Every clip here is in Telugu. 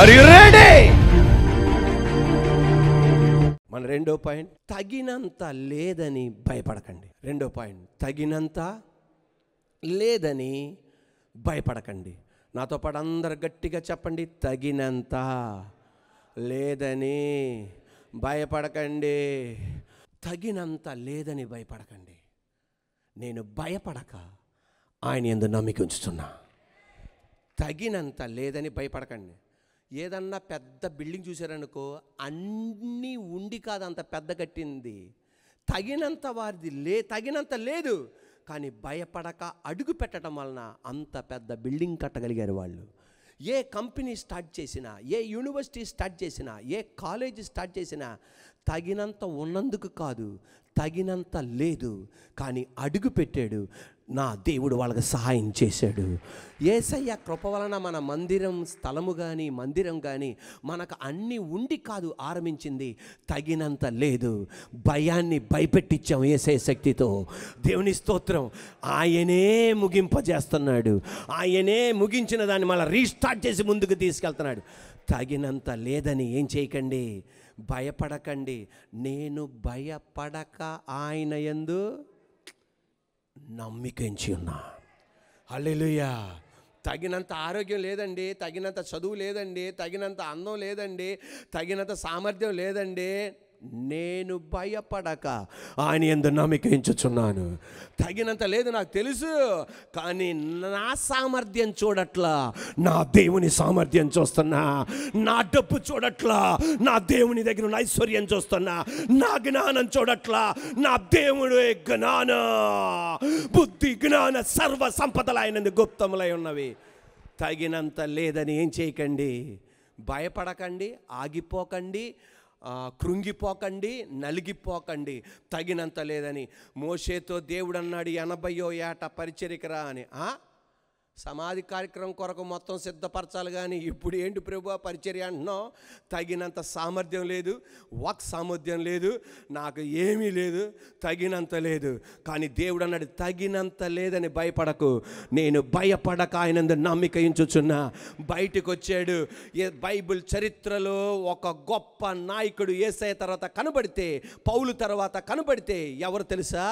Are you ready? మన రెండో పాయింట్, తగినంత లేదని భయపడకండి. రెండో పాయింట్, తగినంత లేదని భయపడకండి. నాతో పాటు అందరు గట్టిగా చెప్పండి, తగినంత లేదని భయపడకండి. తగినంత లేదని భయపడకండి. నేను భయపడక ఆయన యందు నమ్మిక ఉంచుతున్నా. తగినంత లేదని భయపడకండి. ఏదన్నా పెద్ద బిల్డింగ్ చూశారనుకో, అన్నీ ఉండి కాదు అంత పెద్ద కట్టింది, తగినంత వారిది తగినంత లేదు, కానీ భయపడక అడుగు పెట్టడం వలన అంత పెద్ద బిల్డింగ్ కట్టగలిగారు వాళ్ళు. ఏ కంపెనీ స్టార్ట్ చేసినా, ఏ యూనివర్సిటీ స్టార్ట్ చేసినా, ఏ కాలేజీ స్టార్ట్ చేసినా తగినంత ఉన్నందుకు కాదు, తగినంత లేదు కానీ అడుగు పెట్టాడు. నా దేవుడు వాళ్ళకి సహాయం చేశాడు. యేసయ్య కృప వలన మన స్థలము కానీ మందిరం కానీ మనకు అన్నీ ఉండి కాదు ఆరంభించింది, తగినంత లేదు, భయాన్ని భయపెట్టించాం యేసయ్య శక్తితో. దేవుని స్తోత్రం. ఆయనే ముగింపజేస్తున్నాడు. ఆయనే ముగించిన దాన్ని మళ్ళీ రీస్టార్ట్ చేసి ముందుకు తీసుకెళ్తున్నాడు. తగినంత లేదని ఏం చేయకండి, భయపడకండి. నేను భయపడక ఆయన యందు నమ్మికించి ఉన్నా. హల్లెలూయా. తగినంత ఆరోగ్యం లేదండి, తగినంత చదువు లేదండి, తగినంత అందం లేదండి, తగినంత సామర్థ్యం లేదండి, నేను భయపడక ఆయన యందు నమ్మికించుచున్నాను. తగినంత లేదు నాకు తెలుసు, కానీ నా సామర్థ్యం చూడట్లా, నా దేవుని సామర్థ్యం చూస్తున్నా. నా డబ్బు చూడట్లా, నా దేవుని దగ్గర ఉన్న ఐశ్వర్యం చూస్తున్నా. నా జ్ఞానం చూడట్లా, నా దేవుడు జ్ఞాన బుద్ధి జ్ఞాన సర్వ సంపదలు ఆయన గుప్తములై ఉన్నవి. తగినంత లేదని ఏం చేయకండి, భయపడకండి, ఆగిపోకండి, కృంగిపోకండి, నలిగిపోకండి. తగినంత లేదని. మోషేతో దేవుడు అన్నాడు, 80వ ఏట పరిచర్యకు రా అని. సమాధి కార్యక్రమం కొరకు మొత్తం సిద్ధపరచాలి, కానీ ఇప్పుడు ఏంటి ప్రభు పరిచర్య అంటున్నావు? తగినంత సామర్థ్యం లేదు, వాక్ సామర్థ్యం లేదు, నాకు ఏమీ లేదు, తగినంత లేదు. కానీ దేవుడు అన్నాడు, తగినంత లేదని భయపడకు, నేను భయపడక ఆయన నమ్మిక ఉంచుచున్నా. బయటకు వచ్చాడు. బైబిల్ చరిత్రలో ఒక గొప్ప నాయకుడు యేసయ్య తర్వాత కనబడితే, పౌలు తర్వాత కనబడితే ఎవరు తెలుసా?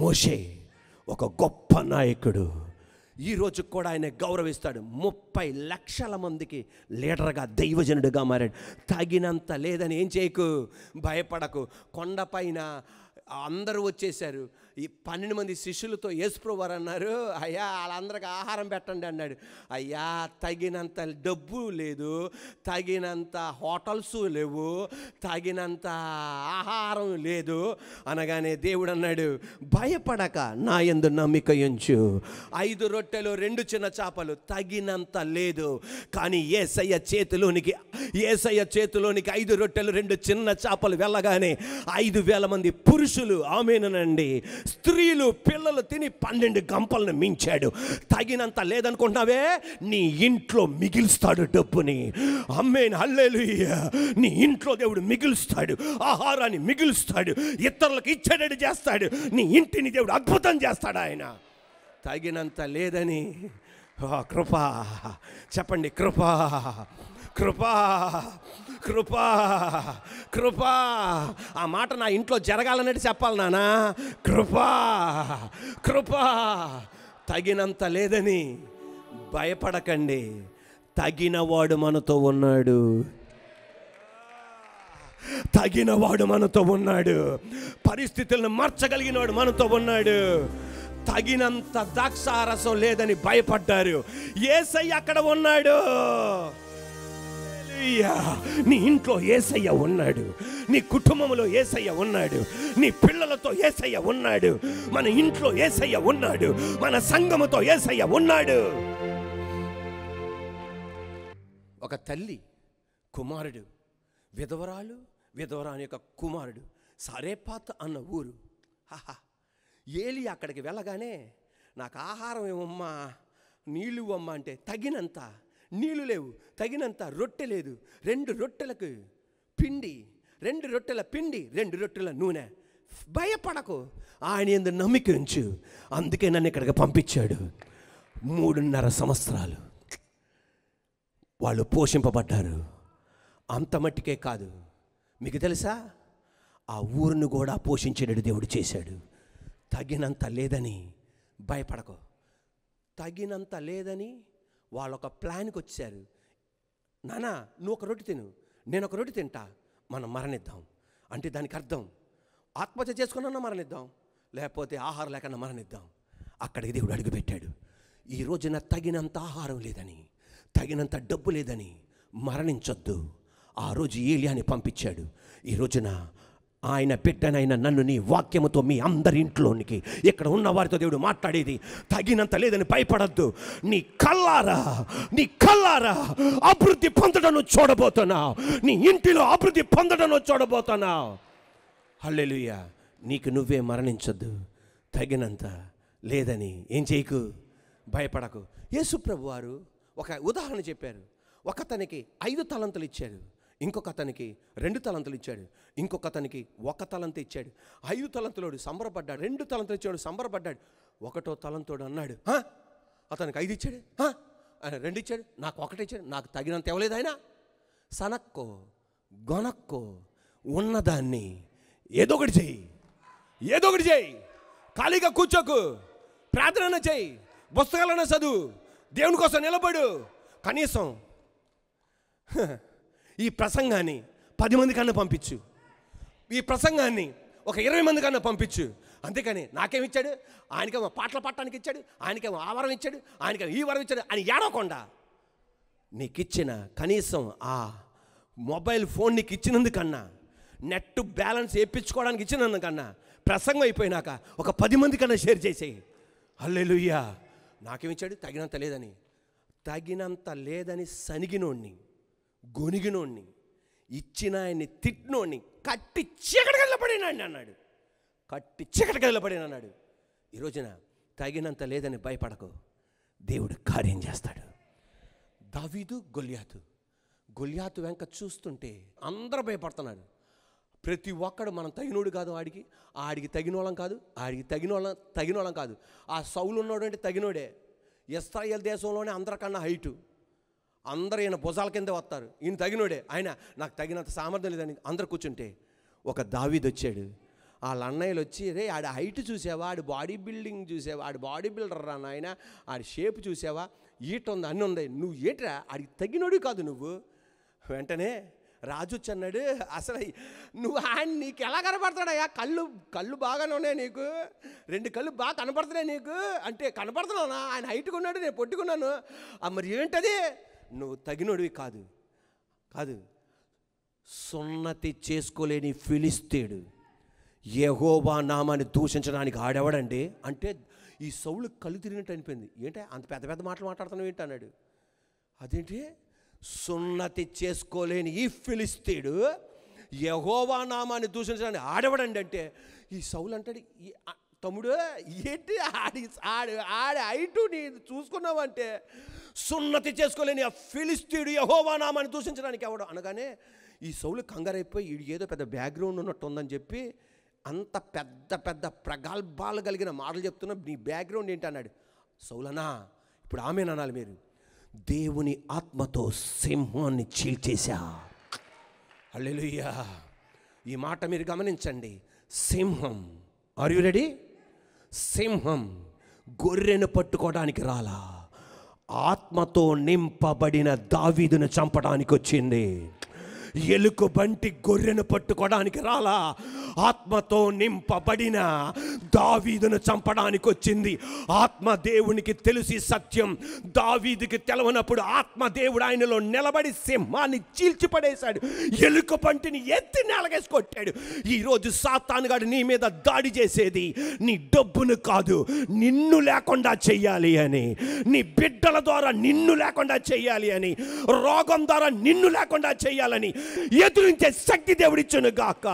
మోషే. ఒక గొప్ప నాయకుడు. ఈరోజు కూడా ఆయన గౌరవిస్తాడు. 30 లక్షల మందికి లీడర్గా, దైవజనుడిగా మారాడు. తగినంత లేదని ఏం చేయకు, భయపడకు. కొండపైన అందరూ వచ్చేసారు. ఈ 12 మంది శిష్యులతో యేసుప్రభువు వారు అన్నారు, అయ్యా వాళ్ళందరికీ ఆహారం పెట్టండి అన్నాడు. అయ్యా తగినంత డబ్బు లేదు, తగినంత హోటల్స్ లేవు, తగినంత ఆహారం లేదు అనగానే దేవుడు అన్నాడు, భయపడక నా యందు నమ్మిక ఉంచు. 5 రొట్టెలు 2 చిన్న చేపలు, తగినంత లేదు, కానీ యేసయ్య చేతిలోనికి 5 రొట్టెలు 2 చిన్న చేపలు వెళ్ళగానే 5,000 మంది పురుషులు, ఆమేనండి, స్త్రీలు, పిల్లలు తిని 12 గంపలను మించాడు. తగినంత లేదనుకుంటున్నావే, నీ ఇంట్లో మిగిల్స్తాడు డబ్బుని. ఆమేన్, హల్లెలూయా. నీ ఇంట్లో దేవుడు మిగిల్స్తాడు, ఆహారాన్ని మిగిల్స్తాడు, ఇతరులకు ఇచ్చేటట్టు చేస్తాడు. నీ ఇంటిని దేవుడు అద్భుతం చేస్తాడు ఆయన. తగినంత లేదని కృప చెప్పండి, కృపా కృపా కృపా కృపా. ఆ మాట నా ఇంట్లో జరగాలన్నట్టు చెప్పాలి నాన్న. కృపా కృపా. తగినంత లేదని భయపడకండి, తగినవాడు మనతో ఉన్నాడు. తగినవాడు మనతో ఉన్నాడు. పరిస్థితులను మార్చగలిగినవాడు మనతో ఉన్నాడు. తగినంత ద్రాక్షారసం లేదని భయపడ్డారు, యేసయ్య అక్కడ ఉన్నాడు. నీ ఇంట్లో యేసయ్య ఉన్నాడు, నీ కుటుంబంలో యేసయ్య ఉన్నాడు, నీ పిల్లలతో యేసయ్య ఉన్నాడు, మన ఇంట్లో యేసయ్య ఉన్నాడు, మన సంఘముతో యేసయ్య ఉన్నాడు. ఒక తల్లి కుమారుడు, విధవరాని యొక్క కుమారుడు, సారేపాత్ అన్న ఊరు. ఏలి అక్కడికి వెళ్ళగానే, నాకు ఆహారం ఏమమ్మా, నీళ్ళు ఇవ్వమ్మా అంటే, తగినంత నీళ్ళు లేవు, తగినంత రొట్టె లేదు, 2 రొట్టెలకు పిండి, 2 రొట్టెల పిండి, 2 రొట్టెల నూనె. భయపడకు, ఆయన యందు నమ్మిక ఉంచు. అందుకే నన్ను ఇక్కడికి పంపించాడు. 3.5 సంవత్సరాలు వాళ్ళు పోషింపబడ్డారు. అంత మట్టికే కాదు, మీకు తెలుసా, ఆ ఊరిని కూడా పోషించేటట్టు దేవుడు చేశాడు. తగినంత లేదని భయపడకు. తగినంత లేదని వాళ్ళు ఒక ప్లాన్కి వచ్చారు. నానా, నువ్వు ఒక రొట్టె తిను, నేను ఒక రొట్టె తింటా, మనం మరణిద్దాం. అంటే దానికి అర్థం ఆత్మహత్య చేసుకున్నా మరణిద్దాం, లేకపోతే ఆహారం లేకుండా మరణిద్దాం. అక్కడికి దేవుడు అడుగుపెట్టాడు. ఈ రోజున తగినంత ఆహారం లేదని, తగినంత డబ్బు లేదని మరణించొద్దు. ఆ రోజు ఏలియాని పంపించాడు. ఈ రోజున ఆయన బిడ్డనైన నన్ను నీ వాక్యముతో మీ అందరి ఇంట్లోనికి, ఇక్కడ ఉన్న వారితో దేవుడు మాట్లాడేది, తగినంత లేదని భయపడద్దు. నీ కల్లారా అభివృద్ధి పొందడం చూడబోతున్నావు. నీ ఇంటిలో అభివృద్ధి పొందడం చూడబోతున్నావు. హల్లెలూయా. నీకు నువ్వే మరణించొద్దు. తగినంత లేదని ఏం చేయకు, భయపడకు. యేసు ప్రభు వారు ఒక ఉదాహరణ చెప్పారు. ఒకతనికి 5 తలంతులు ఇచ్చాడు, ఇంకొక అతనికి 2 తలంతులు ఇచ్చాడు, ఇంకొక అతనికి 1 తలంత ఇచ్చాడు. 5 తలంతులోడు సంబరపడ్డాడు, 2 తలంతులు ఇచ్చాడు సంబరపడ్డాడు. 1వ తలంతోడు అన్నాడు, అతనికి 5 ఇచ్చాడు, ఆయన 2 ఇచ్చాడు, నాకు 1 ఇచ్చాడు, నాకు తగినంత ఇవ్వలేదు ఆయన. సనక్కో గొనక్కో, ఉన్నదాన్ని ఏదో ఒకటి చెయ్యి. ఖాళీగా కూర్చోకు, ప్రార్థన చేయి, పుస్తకాలన్నా చదువు, దేవుని కోసం నిలబడు. కనీసం ఈ ప్రసంగాన్ని 10 మంది కన్నా పంపించు, ఈ ప్రసంగాన్ని ఒక 20 మంది కన్నా పంపించు. అంతేకాని నాకేమిచ్చాడు, ఆయనకేమో పాటలు పాడటానికి ఇచ్చాడు, ఆయనకేమో ఆ వరం ఇచ్చాడు, ఆయనకేమో ఈ వరం ఇచ్చాడు అని ఏడవకుండా నీకిచ్చిన కనీసం ఆ మొబైల్ ఫోన్ నీకు ఇచ్చినందుకన్నా, నెట్ బ్యాలెన్స్ వేయించుకోవడానికి ఇచ్చినందుకన్నా, ప్రసంగం అయిపోయినాక ఒక 10 మంది కన్నా షేర్ చేసేయి. హల్లెలూయా. నాకేమిచ్చాడు, తగినంత లేదని. తగినంత లేదని సనిగినోడిని, గొనిగినోడిని, ఇచ్చిన ఆయన్ని తిట్టినోడిని కట్టి చీకటి గదిలపడినాడు అన్నాడు. ఈ రోజున తగినంత లేదని భయపడకు, దేవుడు కార్యం చేస్తాడు. దావీదు గొల్యాతు వెంక చూస్తుంటే అందరూ భయపడుతున్నారు. ప్రతి ఒక్కడు మనం తగినోడు కాదు, ఆడికి తగినోళ్ళం కాదు. ఆ సౌలు ఉన్నాడు అంటే తగినోడే. ఇశ్రాయేల్ దేశంలోనే అందరికన్నా హైటు, అందరూ ఈయన భుజాల కింద వస్తారు, ఈయన తగినోడే. ఆయన నాకు తగినంత సామర్థ్యం లేదని అందరు కూర్చుంటే ఒక దావీదు వచ్చాడు. వాళ్ళ అన్నయ్యలు వచ్చి, రే ఆడి హైట్ చూసావా, ఆడి బాడీ బిల్డింగ్ చూసావా, ఆడి బాడీ బిల్డర్ రా నాయన, ఆడి షేప్ చూసావా, ఈట ఉంది, అన్నీ ఉంది, నువ్వు ఏట్రా ఆడికి తగినోడు కాదు నువ్వు. వెంటనే రాజు అన్నాడు, అసలు నువ్వు ఆయన నీకు ఎలా కనపడతాడయ్యా, కళ్ళు బాగానే ఉన్నాయి నీకు, 2 కళ్ళు బాగా కనపడుతున్నాయి నీకు అంటే, కనపడుతున్నానా, ఆయన హైట్గా ఉన్నాడు, నేను పొట్టుకున్నాను, మరి ఏంటది, నువ్వు తగినోడివి కాదు. సున్నతి చేసుకోలేని ఫిలిస్తీయుడు యెహోవా నామాన్ని దూషించడానికి ఆడెవడండి అంటే, ఈ సౌలు కళ్ళు తిరిగినట్టు అనిపోయింది. ఏంటి అంత పెద్ద మాటలు మాట్లాడుతున్నావు ఏంటి అన్నాడు. అదేంటి, సున్నతి చేసుకోలేని ఈ ఫిలిస్తీయుడు యెహోవా నామాన్ని దూషించడానికి ఆడవడండి అంటే, ఈ సౌలు అంటాడు, తమ్ముడు ఏంటి ఆడి హైటు నీ చూసుకున్నావంటే, సున్నతి చేసుకోలేని ఆ ఫిలిస్తీయుడు యెహోవా నామాన్ని దూషించడానికి ఎవడు అనగానే, ఈ సౌలు కంగారైపోయి వీడు ఏదో పెద్ద బ్యాక్గ్రౌండ్ ఉన్నట్టు ఉందని చెప్పి అంత పెద్ద ప్రగల్భాలు కలిగిన మాటలు చెప్తున్నా, నీ బ్యాక్గ్రౌండ్ ఏంటి అన్నాడు. సౌలనా, ఇప్పుడు ఆమేననాలి మీరు, దేవుని ఆత్మతో సింహాన్ని చీల్చేశా. హల్లెలూయా. ఈ మాట మీరు గమనించండి. సింహం, ఆర్ యు రెడీ? సింహం గొర్రెను పట్టుకోవడానికి రాలా, ఆత్మతో నింపబడిన దావీదును చంపడానికి వచ్చింది. ఎలుక బంటి గొర్రెను పట్టుకోవడానికి రాలా, ఆత్మతో నింపబడిన దావీదును చంపడానికి వచ్చింది. ఆత్మ దేవునికి తెలిసి సత్యం దావీదుకి తెలవనప్పుడు ఆత్మదేవుడు ఆయనలో నిలబడి సింహాన్ని చీల్చిపడేశాడు, ఎలుక బంటిని ఎత్తి నేలకేసి కొట్టాడు. ఈరోజు సాతానుగాడు నీ మీద దాడి చేసేది నీ డబ్బును కాదు, నిన్ను లేకుండా చెయ్యాలి అని, నీ బిడ్డల ద్వారా నిన్ను లేకుండా చెయ్యాలి అని, రోగం ద్వారా నిన్ను లేకుండా చెయ్యాలని ఎదురించే శక్తి దేవుడిచ్చును గాక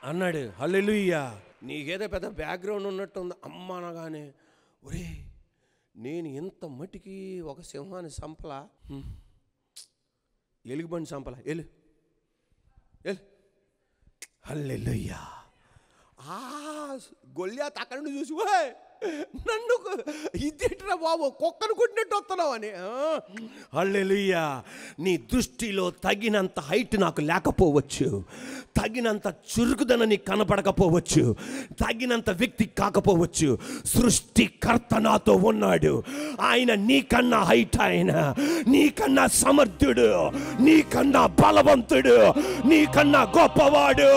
అన్నాడు. హల్లెలూయా. నీకేదో పెద్ద బ్యాక్గ్రౌండ్ ఉన్నట్టుంది అమ్మ అనగానే, ఒరే నేను ఇంత మట్టికి ఒక సింహాన్ని సంపలా, ఎలుగుబండి సంపలా, ఎలు. హల్లెలూయా. గొల్యాతు అక్కడ నుండి చూసి, నన్ను ఇదేంట్రా బాబు, కుక్కను కొట్టినట్టు వస్తున్నావు అని. హల్లెలూయా. నీ దృష్టిలో తగినంత హైట్ నాకు లేకపోవచ్చు, తగినంత చురుకుదనం నీకు కనపడకపోవచ్చు, తగినంత వ్యక్తి కాకపోవచ్చు. సృష్టికర్త నాతో ఉన్నాడు. ఆయన నీకన్నా హైట్, ఆయన నీకన్నా సమర్థుడు, నీకన్నా బలవంతుడు, నీకన్నా గొప్పవాడు.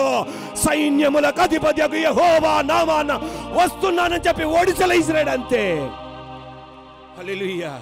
సైన్యములకు అధిపతి యెహోవా నామాన వస్తున్నానని చెప్పి ఓడిసలేసిరాడు అంతే. హల్లెలూయా.